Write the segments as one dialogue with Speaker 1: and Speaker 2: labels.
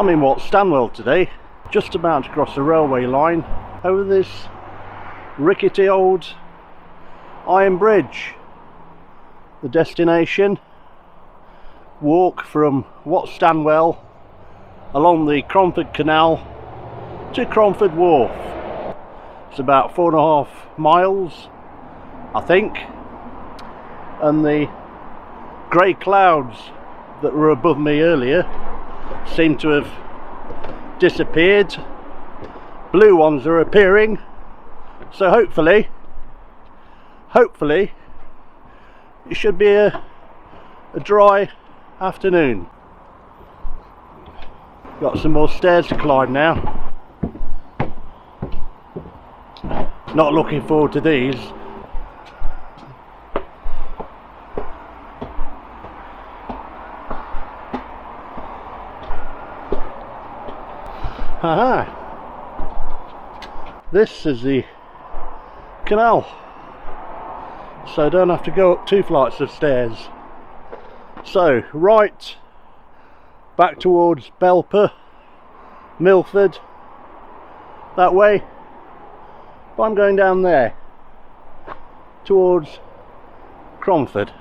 Speaker 1: I'm in Whatstandwell today, just about to cross the railway line over this rickety old iron bridge. The destination, walk from Whatstandwell along the Cromford Canal to Cromford Wharf. It's about 4.5 miles, I think, and the grey clouds that were above me earlier seem to have disappeared. Blue ones are appearing, so hopefully it should be a dry afternoon. Got some more stairs to climb now. Not looking forward to these. Aha! This is the canal, so I don't have to go up 2 flights of stairs. So, right back towards Belper, Milford, that way, but I'm going down there towards Cromford.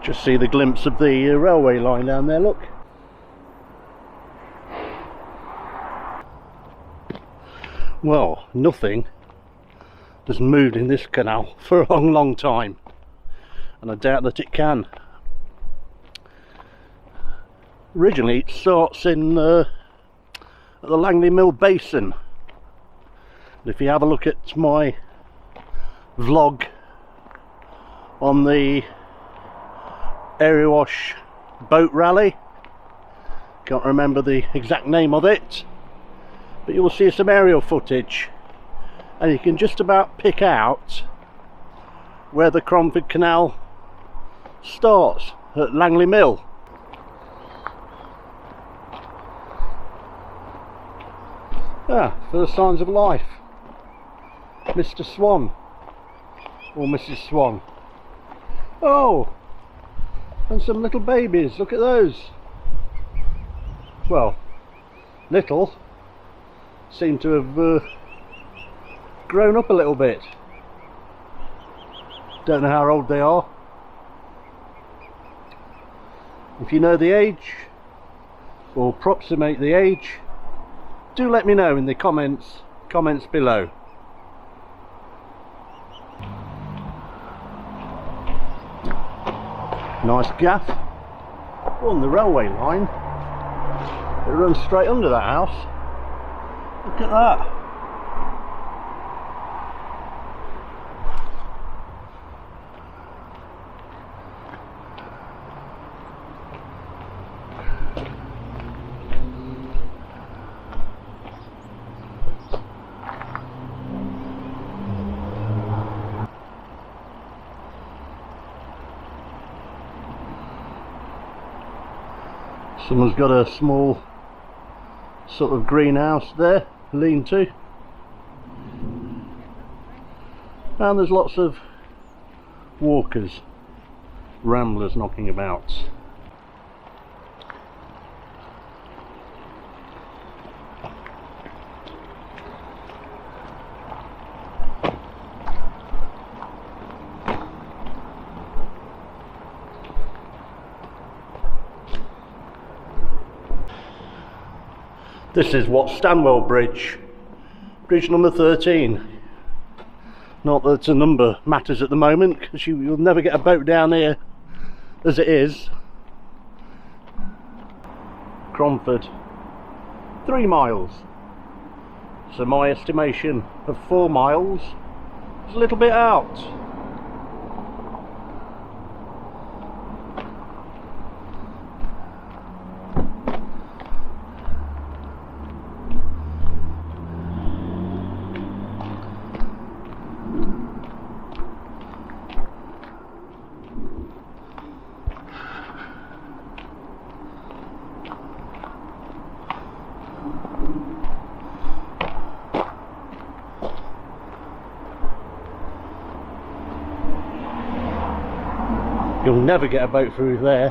Speaker 1: Just see the glimpse of the railway line down there, look. Well, nothing has moved in this canal for a long time, and I doubt that it can. Originally it starts in at the Langley Mill Basin. If you have a look at my vlog on the area wash boat rally, can't remember the exact name of it, but you will see some aerial footage and you can just about pick out where the Cromford Canal starts, at Langley Mill. Ah, for the signs of life, Mr. Swan or Mrs. Swan. Oh, and some little babies, look at those. Well, little, seem to have grown up a little bit. Don't know how old they are. If you know the age or approximate the age, do let me know in the comments below. Nice gaff on the railway line. It runs straight under that house. Look at that. Someone's got a small sort of greenhouse there, lean-to, and there's lots of walkers, ramblers knocking about. This is Whatstandwell Bridge, bridge number 13. Not that a number matters at the moment, because you'll never get a boat down here as it is. Cromford, 3 miles. So my estimation of 4 miles is a little bit out. You'll never get a boat through there.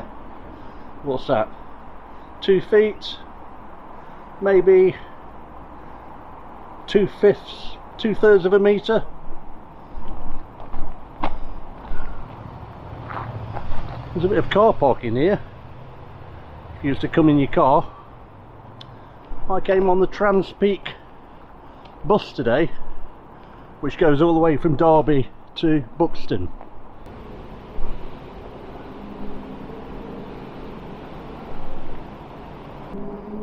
Speaker 1: What's that? 2 feet? Maybe 2/5, 2/3 of a metre. There's a bit of car parking here. If you used to come in your car. I came on the Trans-Peak bus today, which goes all the way from Derby to Buxton.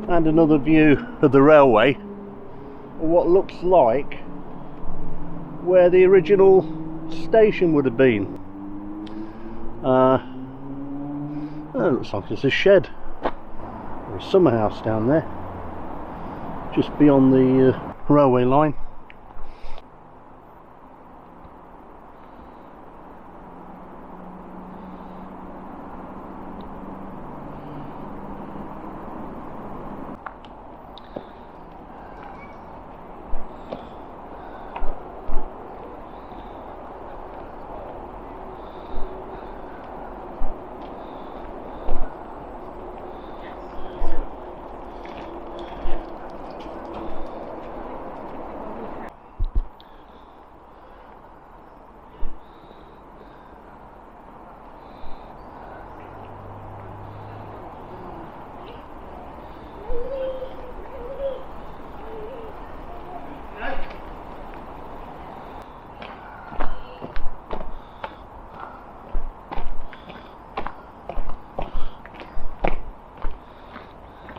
Speaker 1: And another view of the railway, or what looks like where the original station would have been. It looks like it's a shed or a summer house down there, just beyond the railway line.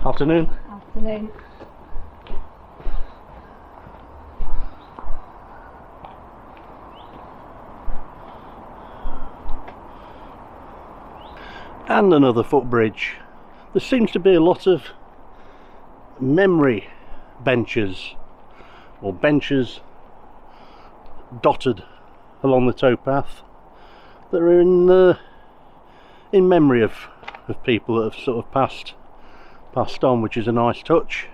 Speaker 1: Afternoon.
Speaker 2: Afternoon.
Speaker 1: And another footbridge. There seems to be a lot of memory benches, or benches dotted along the towpath that are in memory of people that have sort of passed on, which is a nice touch.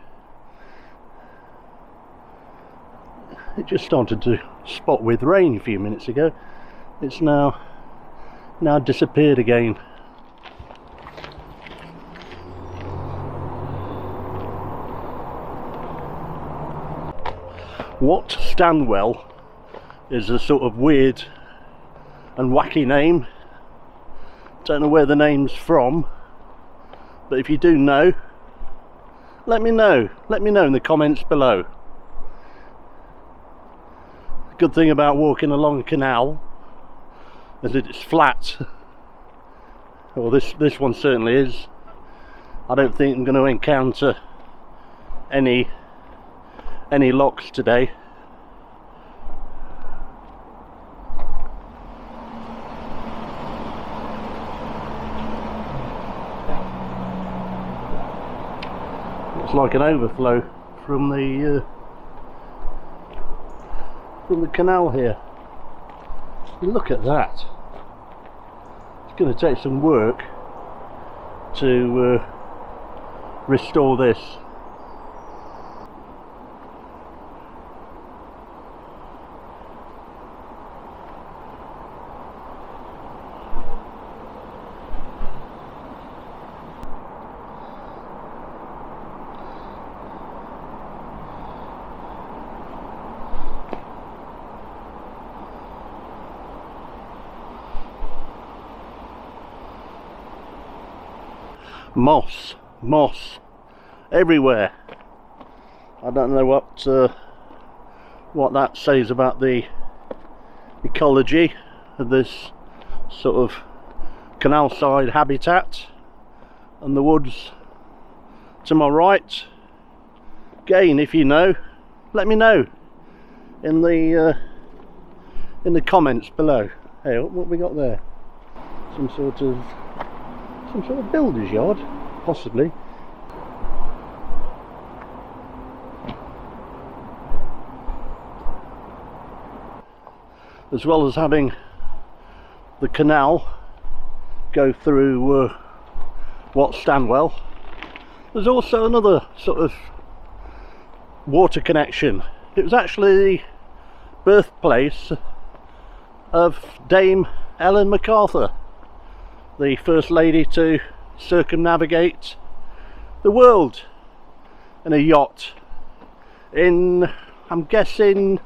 Speaker 1: It just started to spot with rain a few minutes ago. It's now disappeared again. Whatstandwell is a sort of weird and wacky name. Don't know where the name's from, but if you do know, let me know in the comments below. The good thing about walking along a canal is that it's flat. Well, this one certainly is. I don't think I'm going to encounter any locks today. Looks like an overflow from the canal here. Look at that. It's going to take some work to restore this. Moss everywhere. I don't know what that says about the ecology of this sort of canalside habitat. And the woods to my right, again, if you know, let me know in the comments below. Hey, what we got there? Some sort of builder's yard, possibly. As well as having the canal go through Whatstandwell, there's also another sort of water connection. It was actually the birthplace of Dame Ellen MacArthur, the first lady to circumnavigate the world in a yacht in, I'm guessing,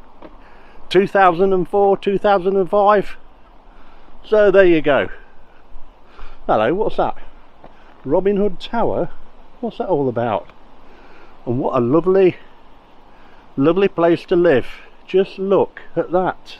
Speaker 1: 2004, 2005. So there you go. Hello, what's that? Robin Hood Tower? What's that all about? And what a lovely, lovely place to live. Just look at that.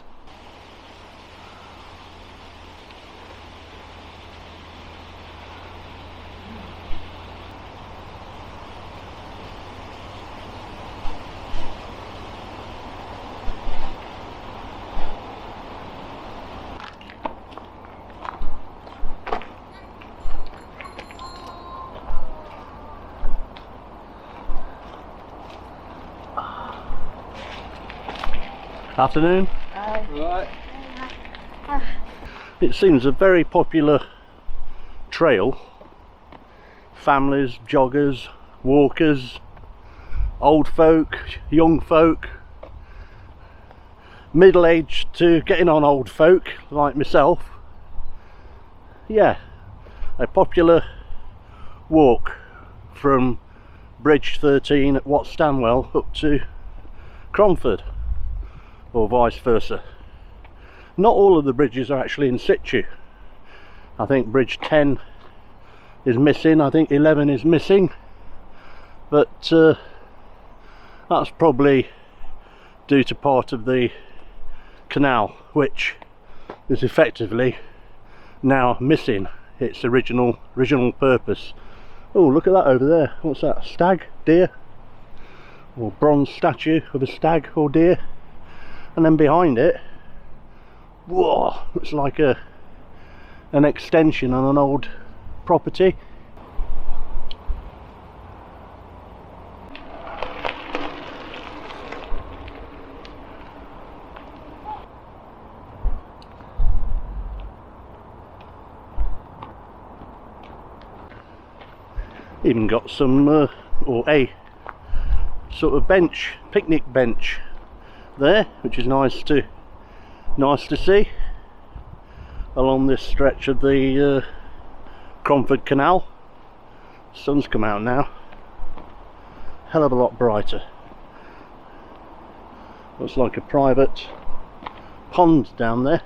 Speaker 1: Afternoon.
Speaker 2: Right.
Speaker 1: It seems a very popular trail. Families, joggers, walkers, old folk, young folk, middle-aged to getting on old folk like myself. Yeah, a popular walk from Bridge 13 at Whatstandwell up to Cromford, or vice versa. Not all of the bridges are actually in situ. I think bridge 10 is missing, I think 11 is missing, but that's probably due to part of the canal which is effectively now missing its original purpose. Oh, look at that over there. What's that? Stag? Deer? Or bronze statue of a stag or deer? And then behind it, whoa, looks like an extension on an old property. Even got some or a sort of bench, picnic bench there, which is nice to see along this stretch of the Cromford Canal. Sun's come out now, hell of a lot brighter. Looks like a private pond down there.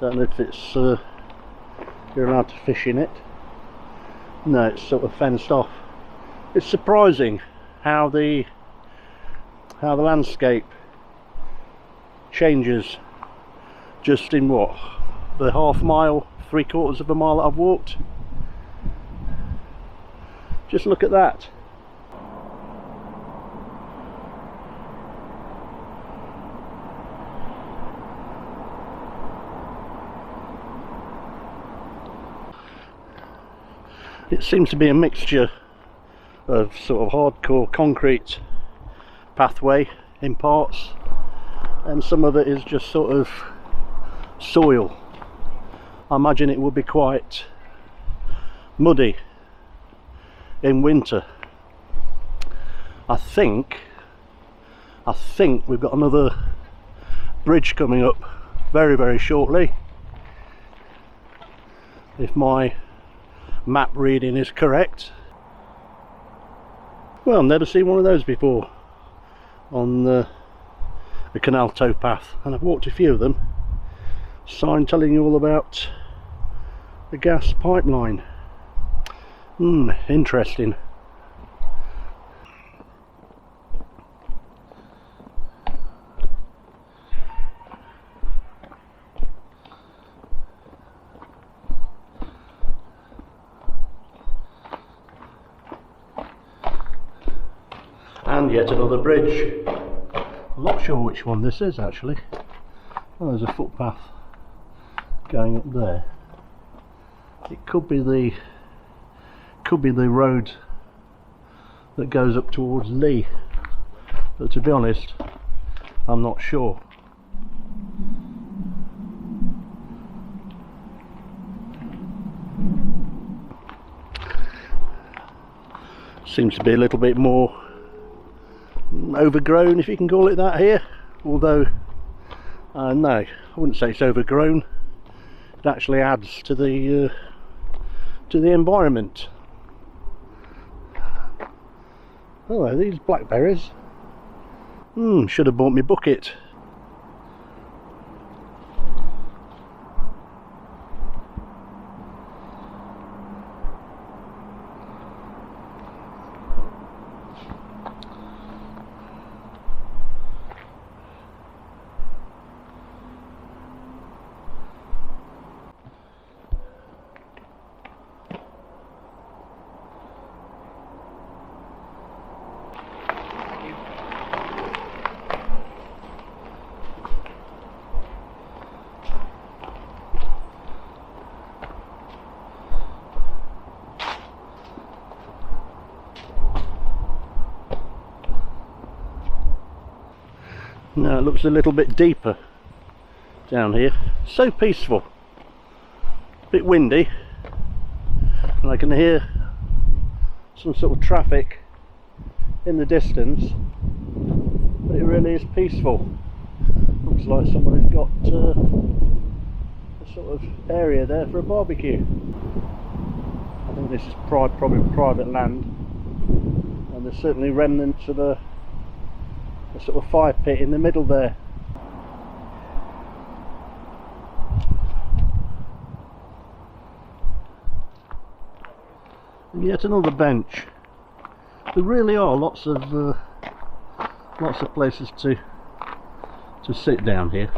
Speaker 1: Don't know if it's you're allowed to fish in it. No, it's sort of fenced off. It's surprising how the landscape changes just in what, the half mile, 3/4 of a mile that I've walked. Just look at that. It seems to be a mixture of sort of hardcore concrete pathway in parts, and some of it is just sort of soil. I imagine it would be quite muddy in winter. I think we've got another bridge coming up very, very shortly, if my map reading is correct. Well, I've never seen one of those before on the canal towpath, and I've walked a few of them. Sign telling you all about the gas pipeline. Interesting. And yet another bridge. I'm not sure which one this is actually. Oh, there's a footpath going up there. It could be the road that goes up towards Lee, but to be honest, I'm not sure. Seems to be a little bit more overgrown, if you can call it that, here, although no, I wouldn't say it's overgrown. It actually adds to the environment. Oh, are these blackberries? Should have bought me bucket. Now it looks a little bit deeper down here. So peaceful. A bit windy, and I can hear some sort of traffic in the distance, but it really is peaceful. Looks like somebody's got a sort of area there for a barbecue. I think this is probably private land, and there's certainly remnants of a sort of fire pit in the middle there. And yet another bench. There really are lots of places to sit down here.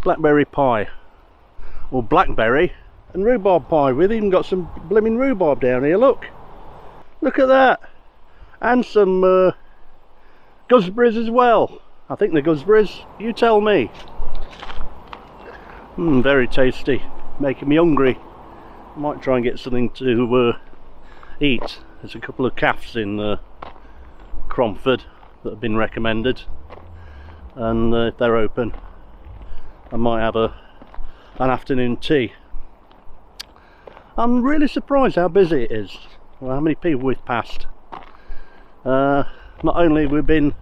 Speaker 1: Blackberry pie, or blackberry and rhubarb pie. We've even got some blimmin' rhubarb down here. Look at that, and some gooseberries as well. I think they're gooseberries, you tell me. Very tasty, making me hungry. Might try and get something to eat. There's a couple of cafes in Cromford that have been recommended, and if they're open I might have an afternoon tea. I'm really surprised how busy it is, well, how many people we've passed. Not only have we been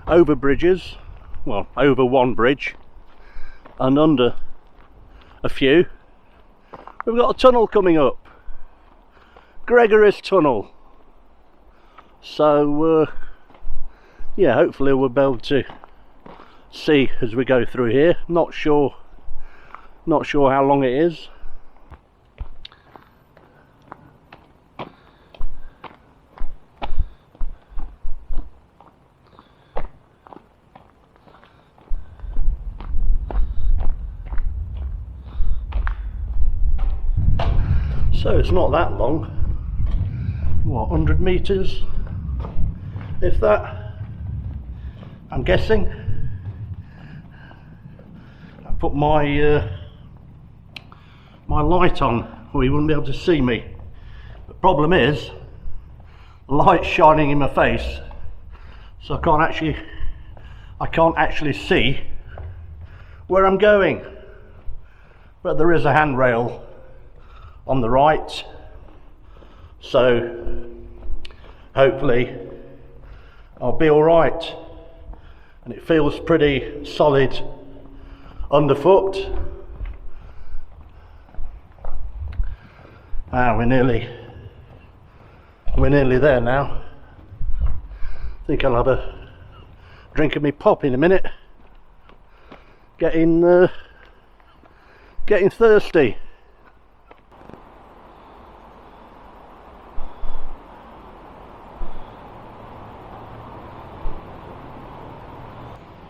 Speaker 1: over bridges, well, over one bridge and under a few, we've got a tunnel coming up, Gregory's Tunnel. So yeah, hopefully we'll be able to see as we go through here. Not sure how long it is. So it's not that long. What, 100 meters, if that, I'm guessing. I put my my light on, or you wouldn't be able to see me. The problem is the light's shining in my face, so I can't actually see where I'm going. But there is a handrail on the right, so hopefully I'll be all right. And it feels pretty solid underfoot. We're nearly there now. I think I'll have a drink of me pop in a minute. Getting thirsty.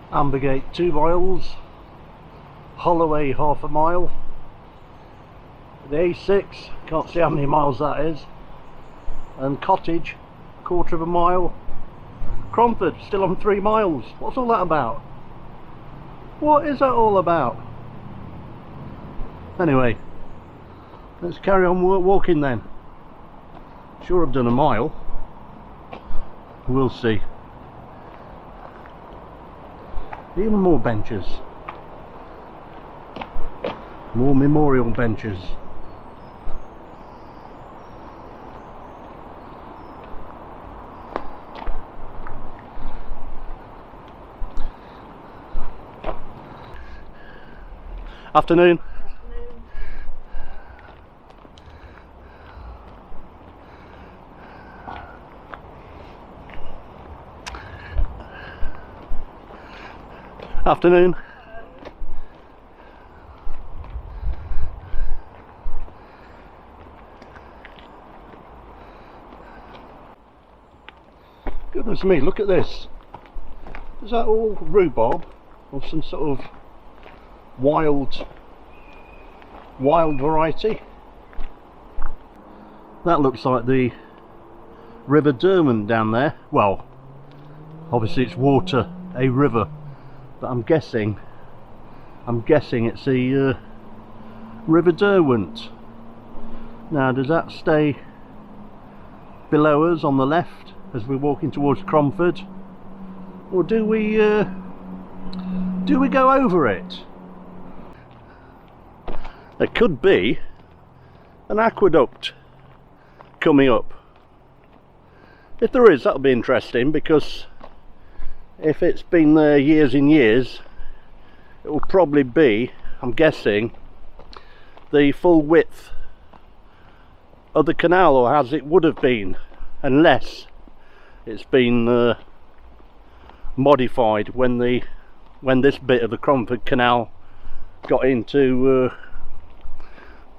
Speaker 1: Ambergate 2 miles, Holloway half a mile, the A6, can't see how many miles that is, and Cottage, 1/4 of a mile, Cromford still on 3 miles. What's all that about? What is that all about? Anyway, let's carry on walking then. Sure, I've done a mile, we'll see. Even more benches, more memorial benches. Afternoon. Afternoon. Goodness me, look at this. Is that all rhubarb or some sort of wild variety? That looks like the River Derwent down there. Well, obviously it's water, a river, but I'm guessing it's the River Derwent. Now, does that stay below us on the left as we're walking towards Cromford, or do we go over it? There could be an aqueduct coming up. If there is, that'll be interesting, because if it's been there years and years, it will probably be, I'm guessing, the full width of the canal, or as it would have been, unless it's been modified when this bit of the Cromford Canal got into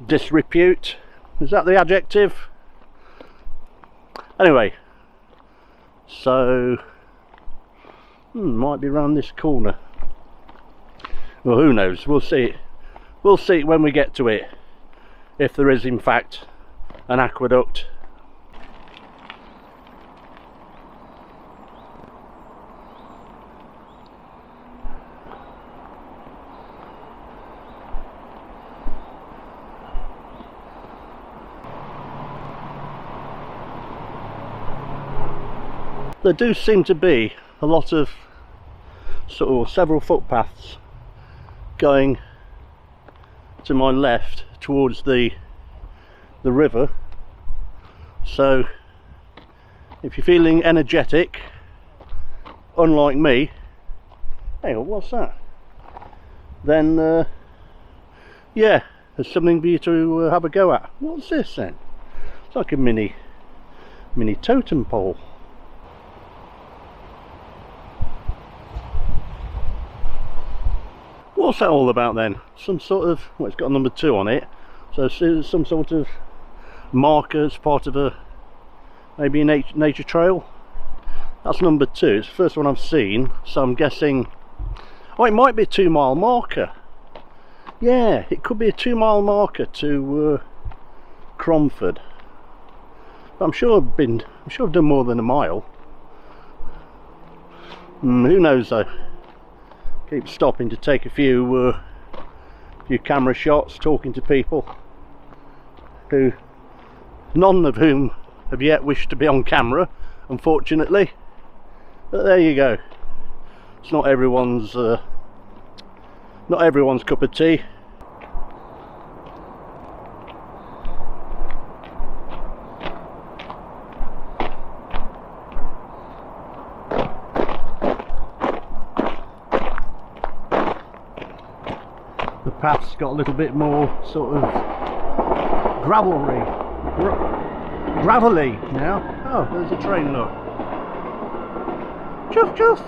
Speaker 1: disrepute. Is that the adjective? Anyway, so might be round this corner. Well, who knows? We'll see it when we get to it, if there is in fact an aqueduct. There do seem to be a lot of several footpaths going to my left towards the river, so if you're feeling energetic, unlike me, hey, what's that? Then yeah, there's something for you to have a go at. What's this then? It's like a mini totem pole. What's that all about then? Some sort of, well, it's got a number 2 on it, so it's some sort of marker as part of maybe a nature trail. That's number 2. It's the first one I've seen, so I'm guessing, oh, it might be a 2-mile marker. Yeah, it could be a 2-mile marker to Cromford. But I'm sure I've done more than a mile. Who knows though? Keep stopping to take a few camera shots, talking to people who, none of whom have yet wished to be on camera, unfortunately. But there you go. It's not everyone's cup of tea. The path's got a little bit more sort of gravelly now. Oh, there's a train, look. Chuff chuff.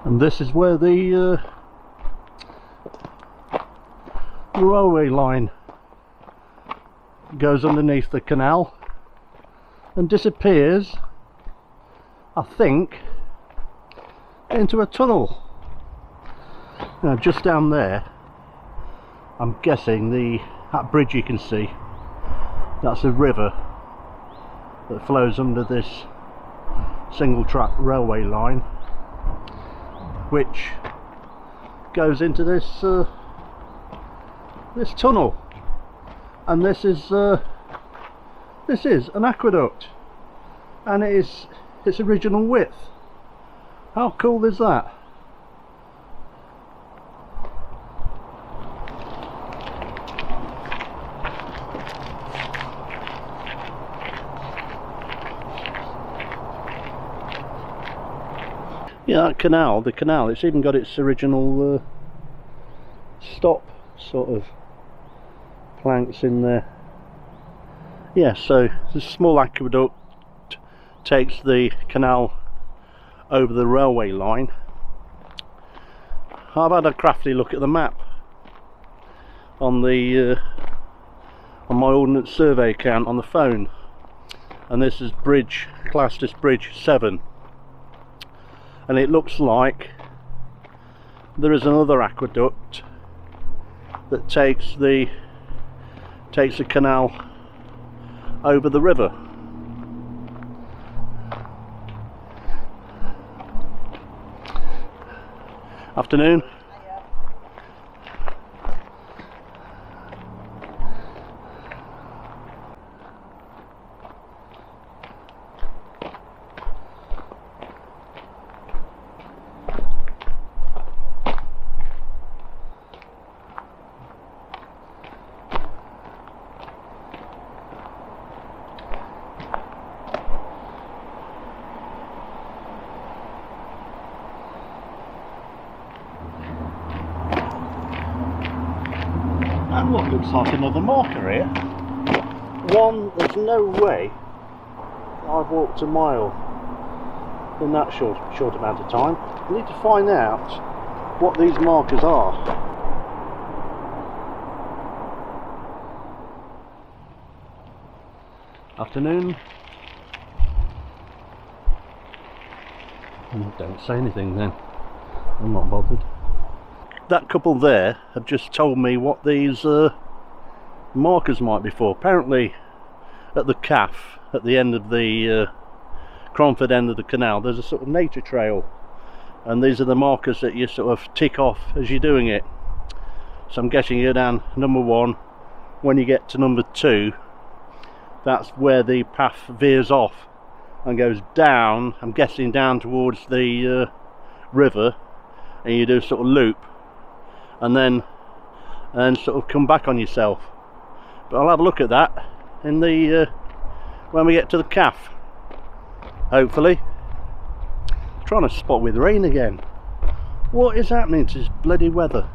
Speaker 1: And this is where the railway line goes underneath the canal and disappears, I think, into a tunnel. Now just down there, I'm guessing that bridge you can see, that's a river that flows under this single track railway line, which goes into this this tunnel, and this is an aqueduct, and it is its original width. How cool is that? Yeah, that canal, the canal, it's even got its original stop sort of planks in there. Yeah, so this small aqueduct takes the canal over the railway line. I've had a crafty look at the map on the on my Ordnance Survey account on the phone, and this is bridge, classed as bridge 7, and it looks like there is another aqueduct that takes the canal over the river. Afternoon. And what looks like another marker here. One, there's no way I've walked a mile in that short amount of time. I need to find out what these markers are. Afternoon. Don't say anything then. I'm not bothered. That couple there have just told me what these markers might be for. Apparently at the calf, at the end of the Cromford end of the canal, there's a sort of nature trail, and these are the markers that you sort of tick off as you're doing it. So I'm guessing you're down number 1. When you get to number 2, that's where the path veers off and goes down, I'm guessing down towards the river, and you do a sort of loop and then sort of come back on yourself. But I'll have a look at that in the when we get to the calf, hopefully. Trying to spot with rain again. What is happening to this bloody weather?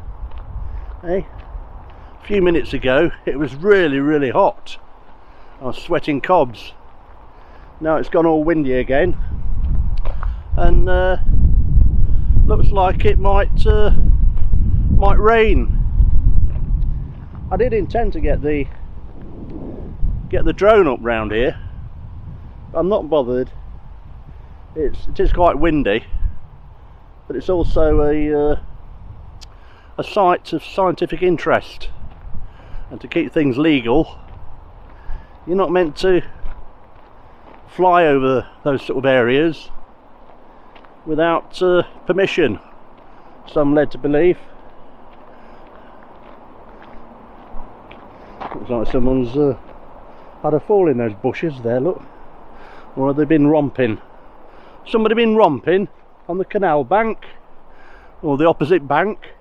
Speaker 1: Hey, a few minutes ago it was really hot. I was sweating cobs. Now it's gone all windy again, and looks like it might rain. I did intend to get the drone up round here. I'm not bothered. It is quite windy, but it's also a site of scientific interest, and to keep things legal, you're not meant to fly over those sort of areas without permission, so I'm led to believe. Looks like someone's had a fall in those bushes there, look. Or have they been romping? Somebody been romping on the canal bank, or the opposite bank.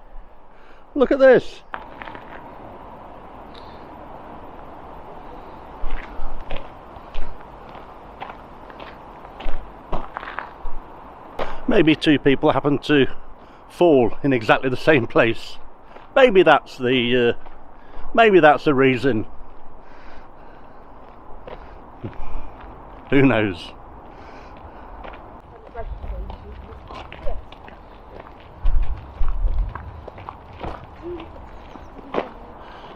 Speaker 1: Look at this. Maybe two people happen to fall in exactly the same place. Maybe that's the reason. Who knows?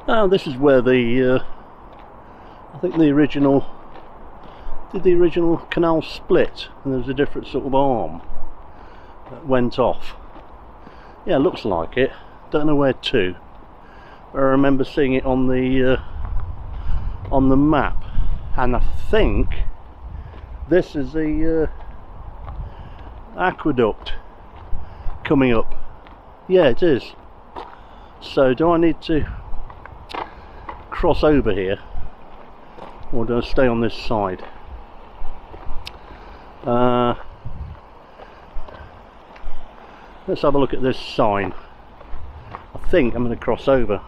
Speaker 1: Oh, this is where the I think the original canal split, and there's a different sort of arm that went off. Yeah, looks like it. Don't know where to. I remember seeing it on the map, and I think this is the aqueduct coming up. Yeah, it is. So do I need to cross over here, or do I stay on this side? Let's have a look at this sign. I think I'm going to cross over.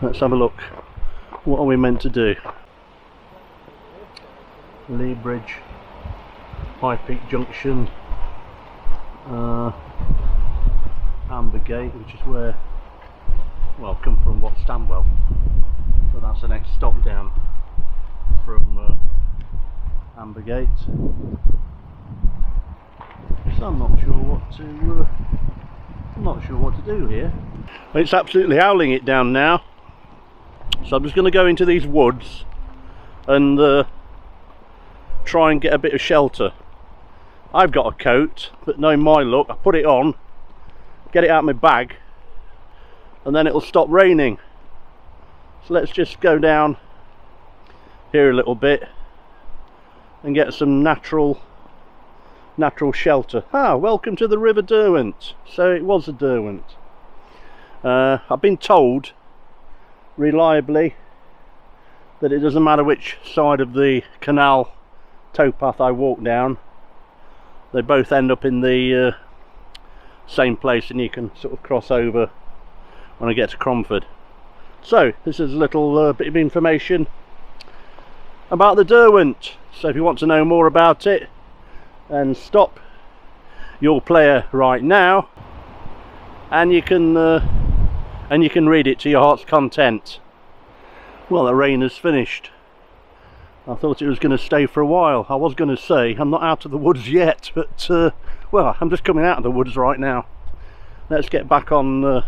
Speaker 1: Let's have a look. What are we meant to do? Lee Bridge, High Peak Junction, Amber Gate, which is where, well, I've come from Whatstandwell, so that's the next stop down from Amber Gate. So I'm not sure what to do here. It's absolutely howling it down now, so I'm just going to go into these woods and try and get a bit of shelter. I've got a coat, but knowing my luck, I put it on, get it out of my bag, and then it'll stop raining. So let's just go down here a little bit and get some natural shelter. Welcome to the River Derwent. So it was a Derwent. I've been told reliably that it doesn't matter which side of the canal towpath I walk down, they both end up in the same place, and you can sort of cross over when I get to Cromford. So this is a little bit of information about the Derwent. So if you want to know more about it, then stop your player right now, and you can read it to your heart's content. Well, the rain has finished. I thought it was going to stay for a while. I was going to say I'm not out of the woods yet, but well, I'm just coming out of the woods right now. Let's get back on,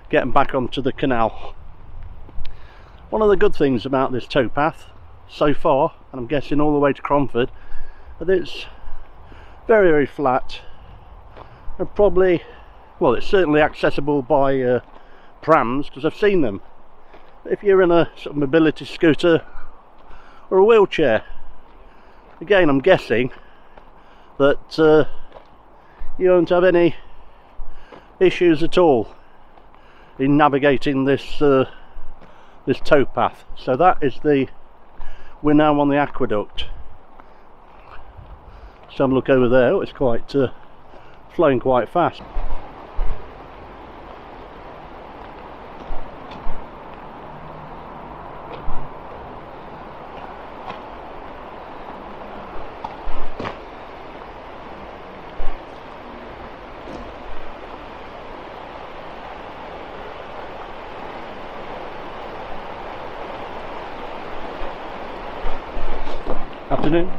Speaker 1: getting back onto the canal. One of the good things about this towpath so far, and I'm guessing all the way to Cromford, that it's very, very flat, and probably, well, it's certainly accessible by prams, because I've seen them. If you're in a sort of mobility scooter or a wheelchair, again, I'm guessing that you won't have any issues at all in navigating this this towpath. So that is we're now on the aqueduct. So have a look over there. It's quite flowing quite fast. Afternoon.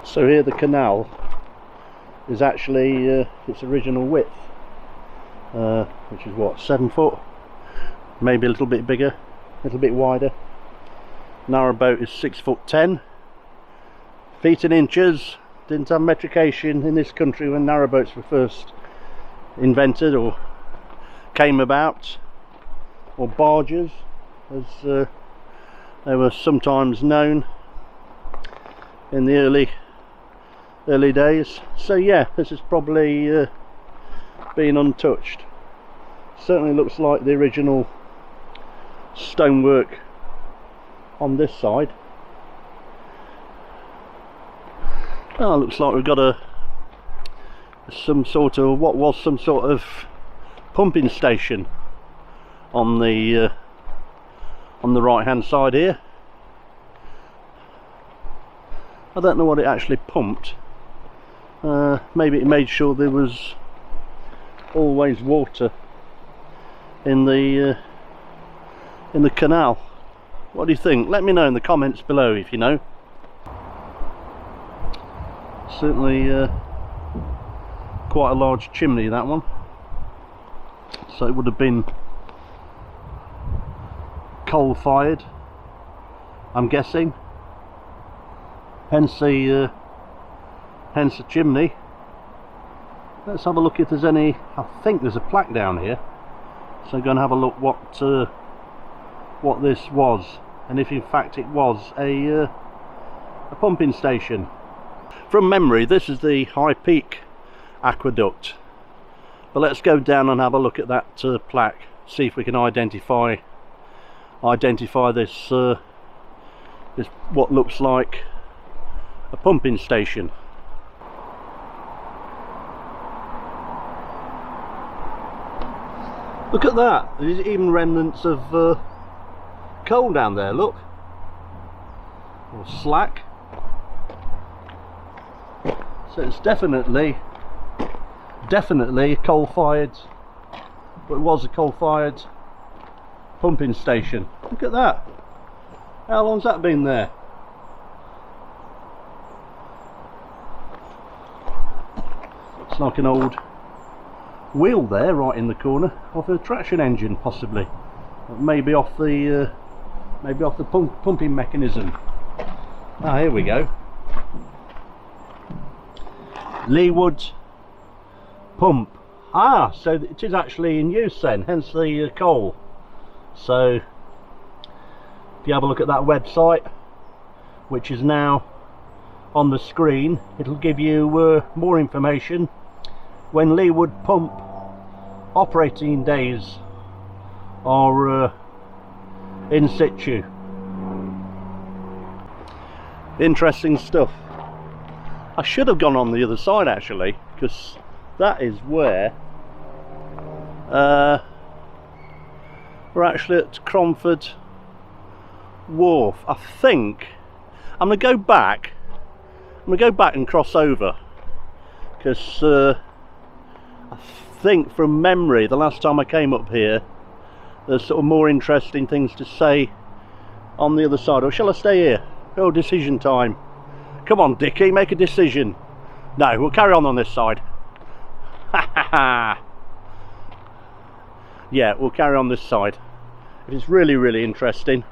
Speaker 1: So here the canal is actually its original width, which is what, 7 foot, maybe a little bit bigger, a little bit wider. Narrowboat is 6'10", feet and inches. Didn't have metrication in this country when narrowboats were first invented or came about, or barges as they were sometimes known in the early days. So yeah, this has probably been untouched. Certainly looks like the original stonework on this side. Oh, looks like we've got some sort of what was some sort of pumping station on the right hand side here. I don't know what it actually pumped. Maybe it made sure there was always water in the canal. What do you think? Let me know in the comments below if you know. Certainly quite a large chimney, that one. So it would have been coal fired, I'm guessing. Hence the chimney. Let's have a look if there's any. I think there's a plaque down here, so I'm going to have a look what this was, and if in fact it was a pumping station. From memory, this is the High Peak Aqueduct, but let's go down and have a look at that plaque, see if we can identify this is what looks like a pumping station. Look at that, there's even remnants of coal down there, look, or slack. So it's definitely a coal-fired, but it was a coal-fired pumping station. Look at that. How long's that been there? Looks like an old wheel there, right in the corner, of a traction engine, possibly. Maybe off the pumping mechanism. Ah, here we go. Leeward pump. Ah, so it is actually in use then, hence the coal. So if you have a look at that website, which is now on the screen, it'll give you more information when Leeward pump operating days are in situ. Interesting stuff. I should have gone on the other side actually, because that is where we're actually at Cromford Wharf. I think I'm going to go back. And cross over, because I think from memory the last time I came up here there's sort of more interesting things to say on the other side. Or shall I stay here? Oh, decision time. Come on, Dickie, make a decision. No, we'll carry on this side. Ha ha ha. Yeah, we'll carry on this side. If it's really, really interesting,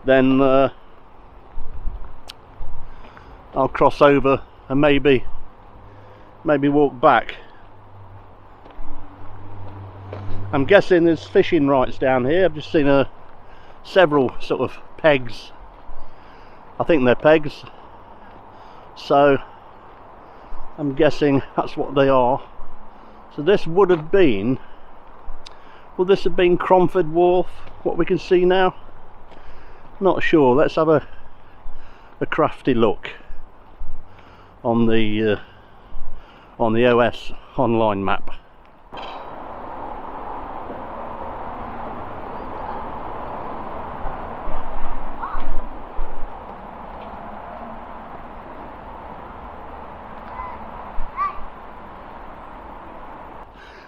Speaker 1: then I'll cross over and maybe walk back. I'm guessing there's fishing rights down here. I've just seen several sort of pegs. I think they're pegs. So I'm guessing that's what they are. So this would have been, will this have been Cromford Wharf, what we can see now? Not sure. Let's have a crafty look on the OS online map.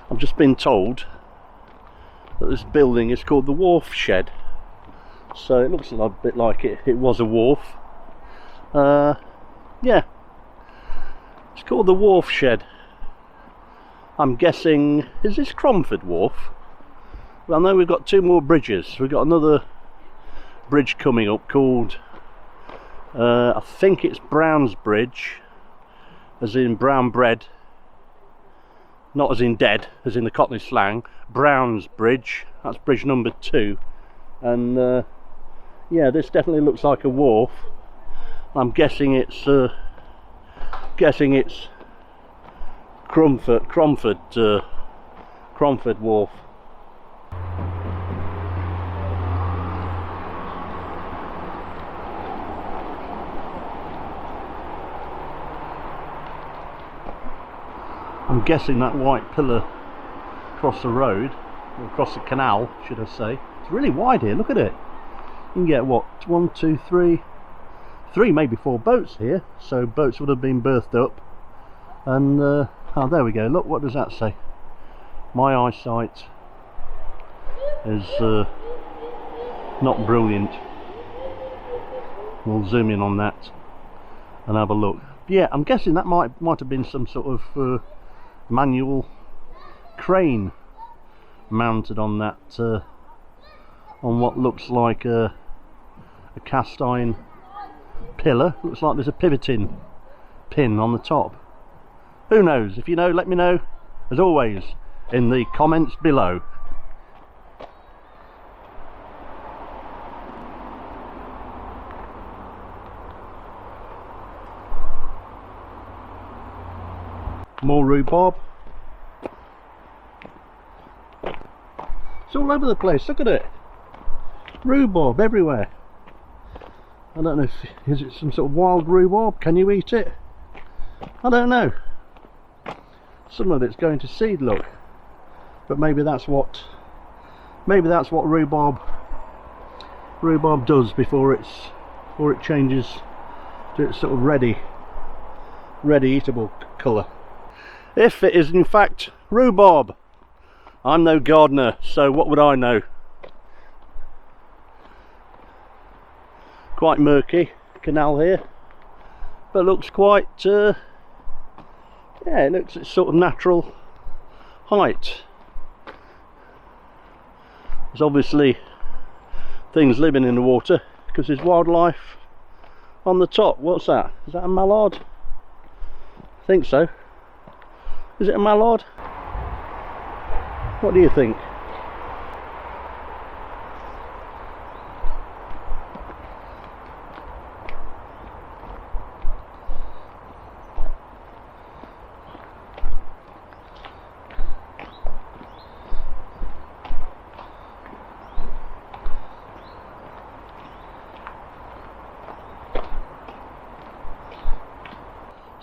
Speaker 1: I've just been told that this building is called the Wharf Shed, so it looks a bit like it was a wharf. Yeah, it's called the Wharf Shed. I'm guessing, is this Cromford Wharf? Well, I know we've got two more bridges. We've got another bridge coming up called I think it's Brown's Bridge, as in brown bread, not as in dead, as in the Cockney slang. Brown's Bridge, that's bridge number 2. And yeah, this definitely looks like a wharf. I'm guessing it's Cromford Wharf. I'm guessing that white pillar across the road, or across the canal, should I say. It's really wide here, look at it. You can get what, 1, 2, 3, maybe 4 boats here. So boats would have been berthed up. And oh, there we go. Look, what does that say? My eyesight is not brilliant. We'll zoom in on that and have a look. Yeah, I'm guessing that might have been some sort of manual crane mounted on that, on what looks like a cast iron pillar. Looks like there's a pivoting pin on the top. Who knows? If you know, let me know, as always, in the comments below. More rhubarb. It's all over the place, look at it. Rhubarb everywhere. I don't know if is it some sort of wild rhubarb. Can you eat it? I don't know. Some of it's going to seed, look, but maybe that's what rhubarb does before it changes to its sort of ready eatable colour. If it is in fact rhubarb, I'm no gardener, so what would I know? Quite murky canal here, but looks quite yeah, it looks its sort of natural height. There's obviously things living in the water because there's wildlife on the top. What's that? Is that a mallard? I think so. Is it a mallard? What do you think?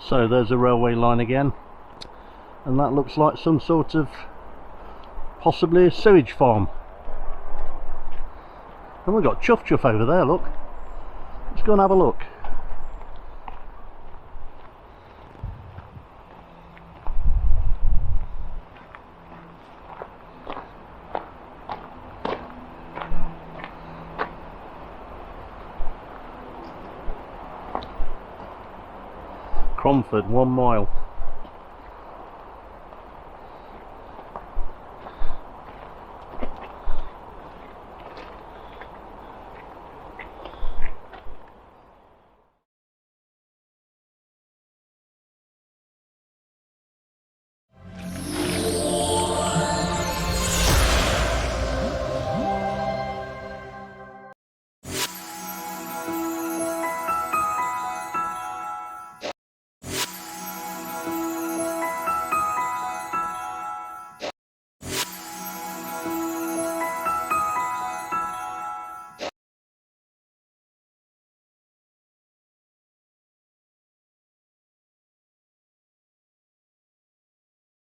Speaker 1: So there's a railway line again, and that looks like some sort of possibly a sewage farm. And we've got Chuff Chuff over there, look. Let's go and have a look. Cromford, 1 mile.